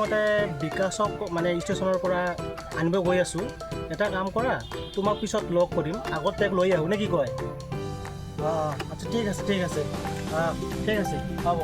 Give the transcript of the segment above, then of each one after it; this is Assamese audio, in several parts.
মতে বিকাশক মানে ষ্টেচনৰ পৰা আনিব গৈ আছোঁ। এটা কাম কৰা, তোমাক পিছত লগ কৰিম, আগত তাইক লৈ আহোঁ নে কি কয়? অঁ আচ্ছা ঠিক আছে ঠিক আছে, ঠিক আছে হ'ব।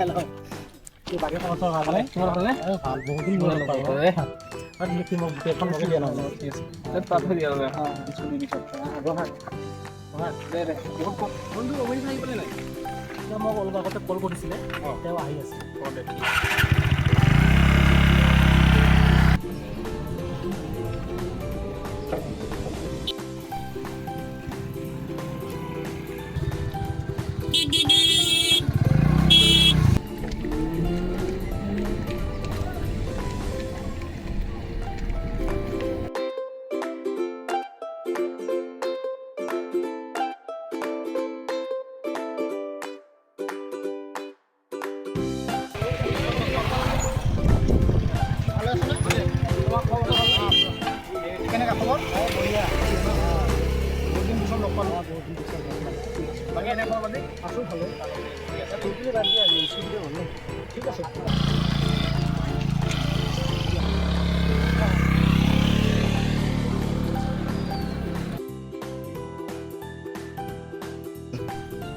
হেল্ল', বাকী খবৰ ভালনে? তোমাৰ ভালনে? ভাল, বহুত দিন মনত পালোঁ। আৰু লিখি মোক এখন লগাই দিয়া নহ'লে। ঠিক আছে, তাত থৈ দিয়া ৰ'বা। স্কুটি পিছত বন্ধু অভিজিত আহি পেলাই নাই? মোক অলপ আগতে কল কৰিছিলে, তেওঁ আহি আছে। কেনেকুৱা খবৰ? বঢ়িয়া। বহুত দিন পিছত লগ পালোঁ। বহুত দিন পিছত লগ পালোঁ। বাকী এনে খবৰ পাতি? আছোঁ ভালে। ঠিক আছে, বাদ দিয়া স্কুটিতে হ'ল ন? ঠিক আছে।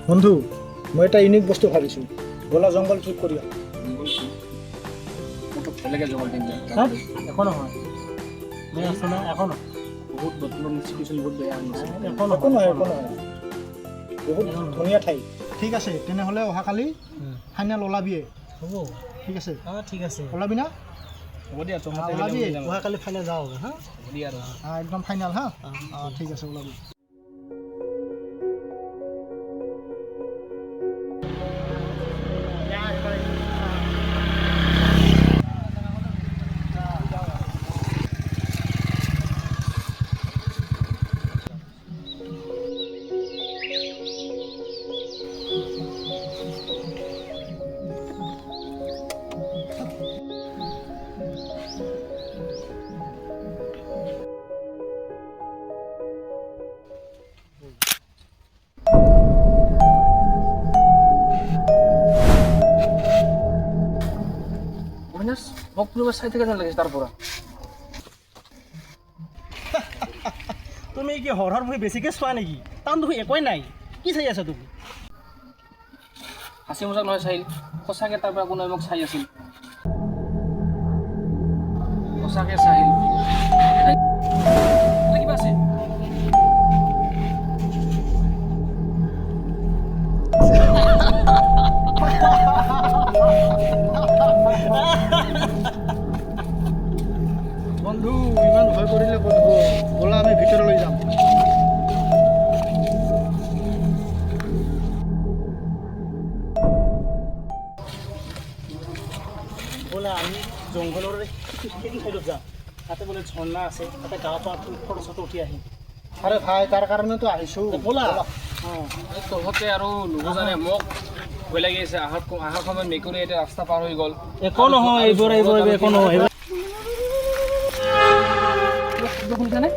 বন্ধু, মই এটা ইউনিক বস্তু ভাবিছোঁ। ব'লা জংঘল ট্ৰিপ কৰি একো নহয়, মই আছোঁ না, একো নহয়। বহুত বৰ্তমান চিটুৱেশ্যন বহুত বেয়া হৈ আছে। একো নহয়, একো নহয়, বহুত ধুনীয়া ঠাই। ঠিক আছে, তেনেহ'লে অহাকালি ফাইনেল ওলাবিয়ে। হ'ব, ঠিক আছে। ঠিক আছে, ওলাবি না? হ'ব দিয়া, ওলাবি, অহাকালি ফাইনেল যাওঁ হা? হ'ব দিয়া আৰু একদম ফাইনেল হা? ঠিক আছে, ওলাবি। মোক কোনোবা চাই থাকে যেন লাগিছে তাৰ পৰা। তুমি কি হৰৰ মুভি বেছিকৈ চোৱা নেকি? তাৰ দেখোন একোৱেই নাই, কি চাই আছা তুমি? হাঁচি মজাক নহয় চাই, সঁচাকৈ তাৰ পৰা কোনোবাই মোক চাই আছিল। সঁচাকৈ চাই কিবা আছে। বন্ধু ইমান ভয় কৰিলে ক'ত হ'ব? ব'লা আমি ভিতৰলৈ যাম। ব'লা আমি জংঘলৰ খেতি চাইডত যাম। তাতে বোলে ঝৰ্ণা আছে, তাতে গাঁৱৰ পৰা ফটো চটো উঠি আহিম। আৰে ভাই, তাৰ কাৰণেতো আহিছোঁ। ব'লা। তহঁতে আৰু নুবুজানে মোক ভয় লাগি আছে। অহাৰ সময়ত মেকুৰী এতিয়া ৰাস্তা পাৰ হৈ গ'ল। একো নহয়, এইবোৰ একো নহয়। শুনিছানে?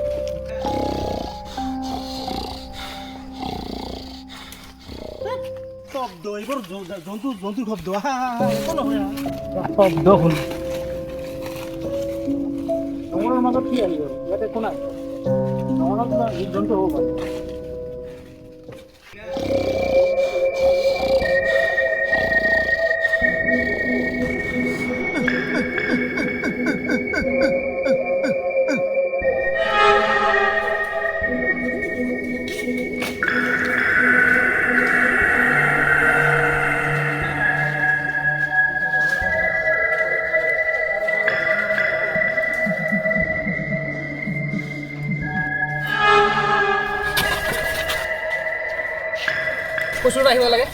শব্দ, এইবোৰ জন্তুৰ শব্দ। একো নহয়, শব্দ শুনি জংঘলৰ মাজত কি আহিব? ইয়াত একো নাই। জংঘলত কিবা জীৱ জন্তু হ'ব পাৰে। ওচৰত আহিব লাগে।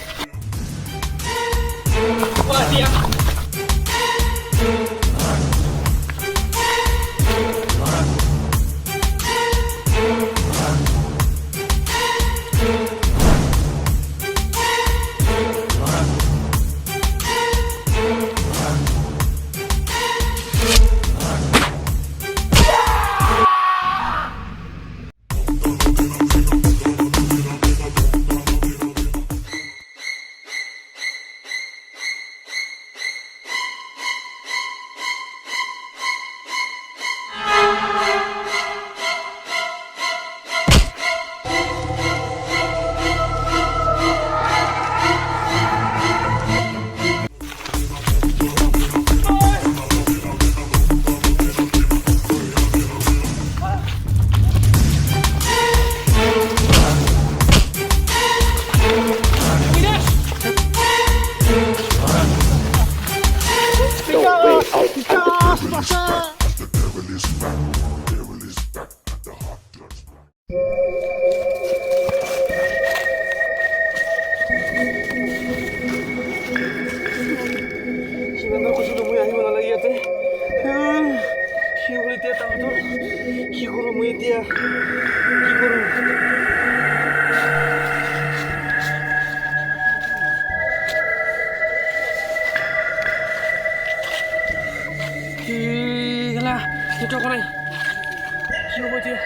সিমানবাৰ কৈছিলোঁ মই আহিব নালাগে ইয়াতে কি হ'ল এতিয়া তাহাঁতৰ কি কৰোঁ মই এতিয়া কি কৰোঁ গেলা সেইটো আকৌ নাই কি হ'ব এতিয়া